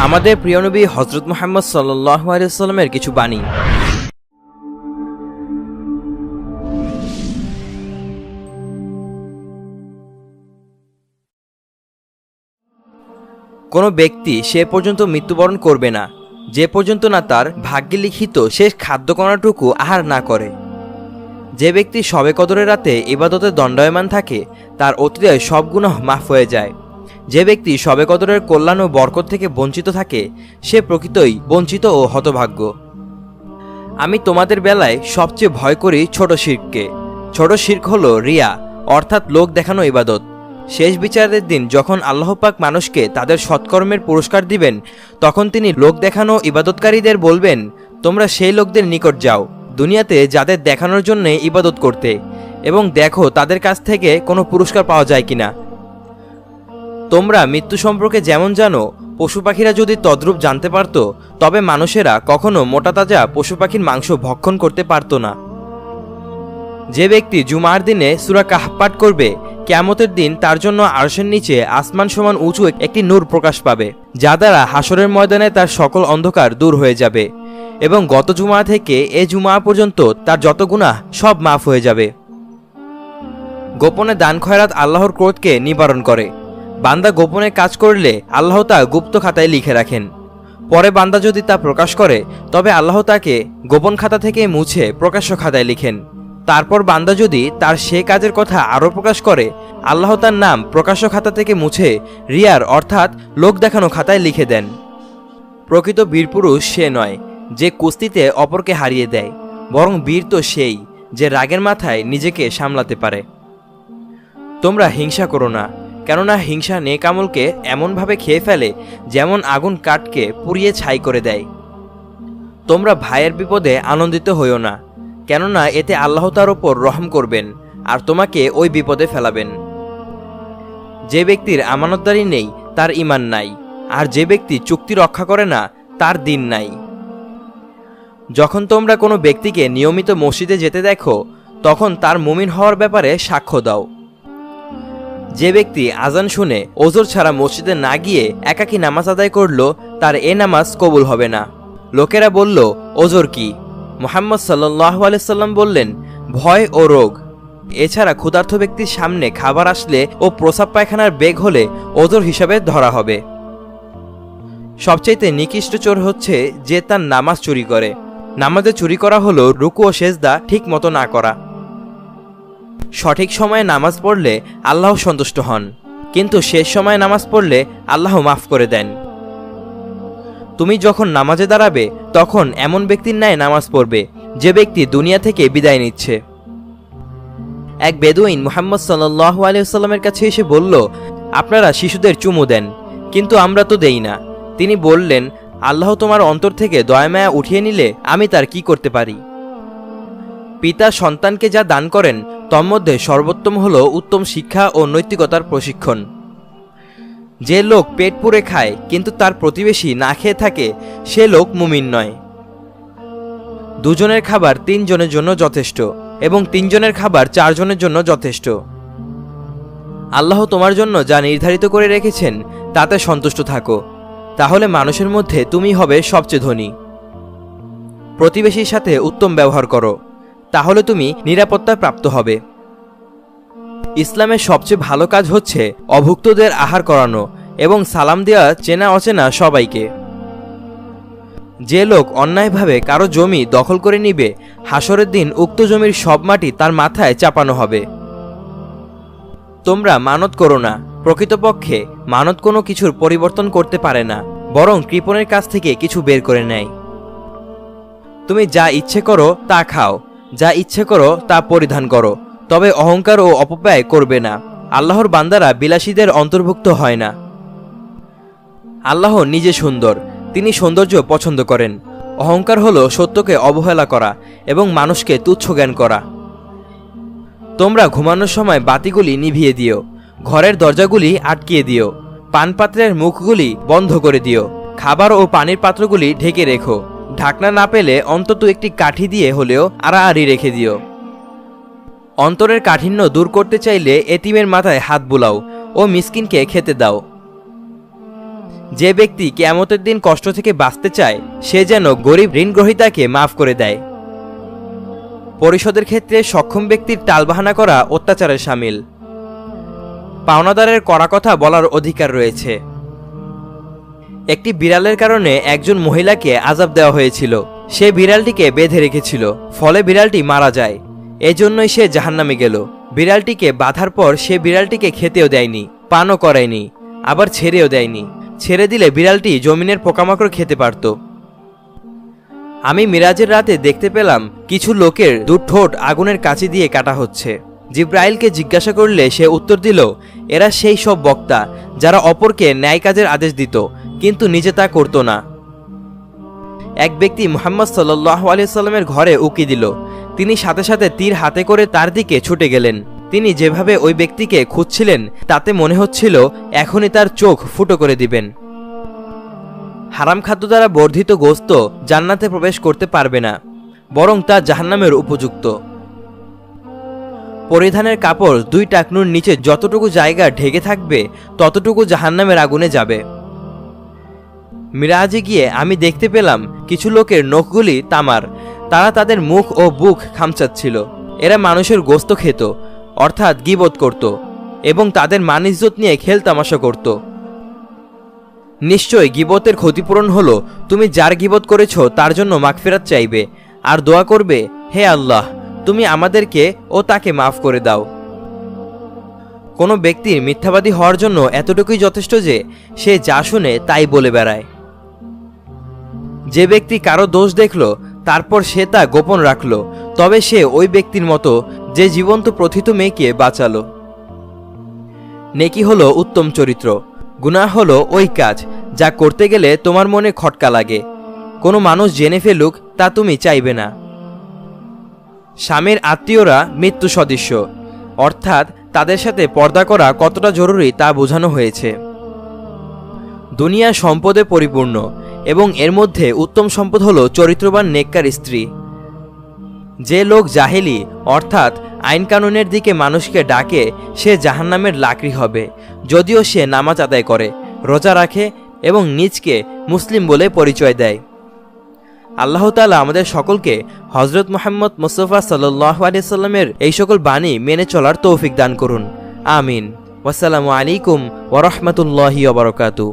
আমাদের প্রিয় নবী হযরত মুহাম্মদ সাল্লাল্লাহু আলাইহি ওয়াসাল্লামের কিছু বাণী। কোনো ব্যক্তি সে পর্যন্ত মৃত্যুবরণ করবে না যে পর্যন্ত না তার ভাগ্যে লিখিত শেষ খাদ্যকণাটুকু আহার না করে। যে ব্যক্তি শবে কদরের রাতে ইবাদতে দণ্ডায়মান থাকে তার অতীতের সব গুনাহ মাফ হয়ে যায়। যে ব্যক্তি শবে কদরের কল্যাণ ও বরকত থেকে বঞ্চিত থাকে সে প্রকৃতই বঞ্চিত ও হতভাগ্য। আমি তোমাদের বেলায় সবচেয়ে ভয় করি ছোট শিরককে। ছোট শিরক হলো রিয়া, অর্থাৎ লোক দেখানো ইবাদত। শেষ বিচারের দিন যখন আল্লাহ পাক মানুষকে তাদের সৎকর্মের পুরস্কার দিবেন, তখন তিনি লোক দেখানো ইবাদতকারীদের বলবেন, তোমরা সেই লোকদের নিকট যাও দুনিয়াতে যাদের দেখানোর জন্য ইবাদত করতে, এবং দেখো তাদের কাছ থেকে কোনো পুরস্কার পাওয়া যায় কিনা। তোমরা মৃত্যু সম্পর্কে যেমন জানো, পশু পাখিরা যদি তদ্রূপ জানতে পারত তবে মানুষেরা কখনো মোটাতাজা পশু পাখির মাংস ভক্ষণ করতে পারত না। যে ব্যক্তি জুমার দিনে সূরা কাহফ পাঠ করবে, কিয়ামতের দিন তার জন্য আরশের নিচে আসমান সমান উঁচু একটি নূর প্রকাশ পাবে, যা দ্বারা হাসরের ময়দানে তার সকল অন্ধকার দূর হয়ে যাবে, এবং গত জুমা থেকে এ জুমা পর্যন্ত তার যত গুনাহ সব মাফ হয়ে যাবে। গোপনে দান খয়রাত আল্লাহর ক্রোধকে নিবারণ করে। বান্দা গোপনে কাজ করলে আল্লাহ তা গুপ্ত খাতায় লিখে রাখেন। পরে বান্দা যদি তা প্রকাশ করে তবে আল্লাহ তাকে গোপন খাতা থেকে মুছে প্রকাশ্য খাতায় লিখেন। তারপর বান্দা যদি তার সে কাজের কথা আরও প্রকাশ করে, আল্লাহ তার নাম প্রকাশ্য খাতা থেকে মুছে রিয়ার অর্থাৎ লোক দেখানো খাতায় লিখে দেন। প্রকৃত বীরপুরুষ সে নয় যে কুস্তিতে অপরকে হারিয়ে দেয়, বরং বীর তো সেই যে রাগের মাথায় নিজেকে সামলাতে পারে। তোমরা হিংসা করো না, কেননা হিংসা নেক আমলকে এমনভাবে খেয়ে ফেলে যেমন আগুন কাঠকে পুড়িয়ে ছাই করে দেয়। তোমরা ভাইয়ের বিপদে আনন্দিত হইও না, কেননা এতে আল্লাহ তার ওপর রহম করবেন আর তোমাকে ওই বিপদে ফেলাবেন। যে ব্যক্তির আমানতদারি নেই তার ঈমান নাই, আর যে ব্যক্তি চুক্তি রক্ষা করে না তার দিন নাই। যখন তোমরা কোনো ব্যক্তিকে নিয়মিত মসজিদে যেতে দেখো তখন তার মুমিন হওয়ার ব্যাপারে সাক্ষ্য দাও। যে ব্যক্তি আজান শুনে ওজর ছাড়া মসজিদে না গিয়ে একাকী নামাজ আদায় করল তার এ নামাজ কবুল হবে না। লোকেরা বলল, ওজর কি? মুহাম্মদ সাল্লাল্লাহু আলাইহি সাল্লাম বললেন, ভয় ও রোগ। এছাড়া ক্ষুধার্ত ব্যক্তির সামনে খাবার আসলে ও প্রস্রাব পায়খানার বেগ হলে ওজর হিসাবে ধরা হবে। সবচাইতে নিকৃষ্ট চোর হচ্ছে যে তার নামাজ চুরি করে। নামাজে চুরি করা হলো রুকু ও সেজদা ঠিক মতো না করা। সঠিক সময়ে নামাজ পড়লে আল্লাহ সন্তুষ্ট হন, কিন্তু শেষ সময়ে নামাজ পড়লে আল্লাহ মাফ করে দেন। তুমি যখন নামাজে দাঁড়াবে তখন এমন ব্যক্তির ন্যায় নামাজ পড়বে যে ব্যক্তি দুনিয়া থেকে বিদায় নিচ্ছে। এক বেদুইন মুহাম্মদ সাল্লাল্লাহু আলাইহি ওয়াসাল্লামের কাছে এসে বলল, আপনারা শিশুদের চুমু দেন, কিন্তু আমরা তো দেই না। তিনি বললেন, আল্লাহ তোমার অন্তর থেকে দয়া মায়া উঠিয়ে নিলে আমি তার কি করতে পারি? পিতা সন্তানকে যা দান করেন তন্মধ্যে সর্বোত্তম হল উত্তম শিক্ষা ও নৈতিকতার প্রশিক্ষণ। যে লোক পেট পুরে খায় কিন্তু তার প্রতিবেশী না খেয়ে থাকে সে লোক মুমিন নয়। দুজনের খাবার 3 জনের জন্য যথেষ্ট এবং 3 জনের খাবার 4 জনের জন্য যথেষ্ট। আল্লাহ তোমার জন্য যা নির্ধারিত করে রেখেছেন তাতে সন্তুষ্ট থাকো, তাহলে মানুষের মধ্যে তুমি হবে সবচেয়ে ধনী। প্রতিবেশীর সাথে উত্তম ব্যবহার করো, তাহলে তুমি নিরাপত্তা প্রাপ্ত হবে। ইসলামের সবচেয়ে ভালো কাজ হচ্ছে অভুক্তদের আহার করানো এবং সালাম দেওয়া চেনা অচেনা সবাইকে। যে লোক অন্যায়ভাবে কারো জমি দখল করে নিবে, হাসরের দিন উক্ত জমির সব মাটি তার মাথায় চাপানো হবে। তোমরা মানত করো না, প্রকৃতপক্ষে মানত কোনো কিছুর পরিবর্তন করতে পারে না, বরং কৃপণের কাছ থেকে কিছু বের করে নেয়। তুমি যা ইচ্ছে করো তা খাও, যা ইচ্ছে করো তা পরিধান করো, তবে অহংকার ও অপব্যয় করবে না। আল্লাহর বান্দারা বিলাসীদের অন্তর্ভুক্ত হয় না। আল্লাহ নিজে সুন্দর, তিনি সৌন্দর্য পছন্দ করেন। অহংকার হলো সত্যকে অবহেলা করা এবং মানুষকে তুচ্ছ জ্ঞান করা। তোমরা ঘুমানোর সময় বাতিগুলি নিভিয়ে দিও, ঘরের দরজাগুলি আটকিয়ে দিও, পানপাত্রের মুখগুলি বন্ধ করে দিও, খাবার ও পানির পাত্রগুলি ঢেকে রেখো। ঢাকনা না পেলে অন্তত একটি কাঠি দিয়ে হলেও আড়াআড়ি রেখে দিও। অন্তরের কাঠিন্য দূর করতে চাইলে এতিমের মাথায় হাত বুলাও ও মিসকিনকে খেতে দাও। যে ব্যক্তি কিয়ামতের দিন কষ্ট থেকে বাঁচতে চায় সে যেন গরিব ঋণগ্রহীতাকে মাফ করে দেয়। পরিশোধের ক্ষেত্রে সক্ষম ব্যক্তির টালবাহানা করা অত্যাচারের শামিল। পাওনাদারের কড়া কথা বলার অধিকার রয়েছে। একটি বিড়ালের কারণে একজন মহিলাকে আযাব দেওয়া হয়েছিল। সে বিড়ালটিকে বেঁধে রেখেছিল, ফলে বিড়ালটি মারা যায়। এজন্যই সে জাহান্নামে গেল। বিড়ালটিকে বাঁধার পর সে বিড়ালটিকে খেতেও দেয়নি, পানও করায়নি, আবার ছেড়েও দেয়নি। ছেড়ে দিলে বিড়ালটি জমিনের পোকামাকড় খেতে পারত। আমি মিরাজের রাতে দেখতে পেলাম কিছু লোকের দু ঠোঁট আগুনের কাঁচি দিয়ে কাটা হচ্ছে। জিব্রাইলকে জিজ্ঞাসা করলে সে উত্তর দিল, এরা সেই সব বক্তা যারা অপরকে ন্যায় কাজের আদেশ দিত কিন্তু নিজে তা করত না। এক ব্যক্তি মুহাম্মদ সাল্লাল্লাহু আলাইহি সাল্লামের ঘরে উকি দিল। তিনি সাথে সাথে তীর হাতে করে তার দিকে ছুটে গেলেন। তিনি যেভাবে ওই ব্যক্তিকে খুঁজছিলেন তাতে মনে হচ্ছিল এখনই তার চোখ ফুটো করে দিবেন। হারাম খাদ্য দ্বারা বর্ধিত গোশত জান্নাতে প্রবেশ করতে পারবে না, বরং তা জাহান্নামের উপযুক্ত। পরিধানের কাপড় 2 টাকনুর নিচে যতটুকু জায়গা ঢেকে থাকবে ততটুকু জাহান্নামের আগুনে যাবে। মিরাজে গিয়ে আমি দেখতে পেলাম কিছু লোকের নখগুলি তামার। তারা তাদের মুখ ও বুক খামচাচ্ছিল। এরা মানুষের গোশত খেত, অর্থাৎ গীবত করত এবং তাদের মান ইজ্জত নিয়ে খেল তামাশা করত। নিশ্চয় গীবতের ক্ষতিপূরণ হলো তুমি যার গীবত করেছ তার জন্য মাগফিরাত চাইবে আর দোয়া করবে, হে আল্লাহ, তুমি আমাদেরকে ও তাকে মাফ করে দাও। কোনো ব্যক্তির মিথ্যাবাদী হওয়ার জন্য এতটুকুই যথেষ্ট যে সে যা শুনে তাই বলে বেড়ায়। যে ব্যক্তি কারো দোষ দেখল তারপর সে তা গোপন রাখল, তবে সে ওই ব্যক্তির মতো যে জীবন্ত প্রথিত মেয়েকে বাঁচালো। নেকি হলো উত্তম চরিত্র, গুনাহ হলো ওই কাজ যা করতে গেলে তোমার মনে খটকা লাগে। কোনো মানুষ জেনে ফেলুক তা তুমি চাইবে না। স্বামীর আত্মীয়রা মৃত্যু সদৃশ্য, অর্থাৎ তাদের সাথে পর্দা করা কতটা জরুরি তা বোঝানো হয়েছে। দুনিয়া সম্পদে পরিপূর্ণ এবং এর মধ্যে উত্তম সম্পদ হলো চরিত্রবান নেককার স্ত্রী। যে লোক জাহেলি অর্থাৎ আইন কানুনের দিকে মানুষকে ডাকে সে জাহান্নামের লাকড়ি হবে, যদিও সে নামাজ আদায় করে, রোজা রাখে এবং নিজকে মুসলিম বলে পরিচয় দেয়। আল্লাহ তাআলা আমাদের সকলকে হযরত মুহাম্মদ মুস্তাফা সাল্লাল্লাহু আলাইহি সাল্লামের এই সকল বাণী মেনে চলার তৌফিক দান করুন। আমিন। ওয়াসসালামু আলাইকুম ওয়া রাহমাতুল্লাহি ওয়া বারাকাতুহু।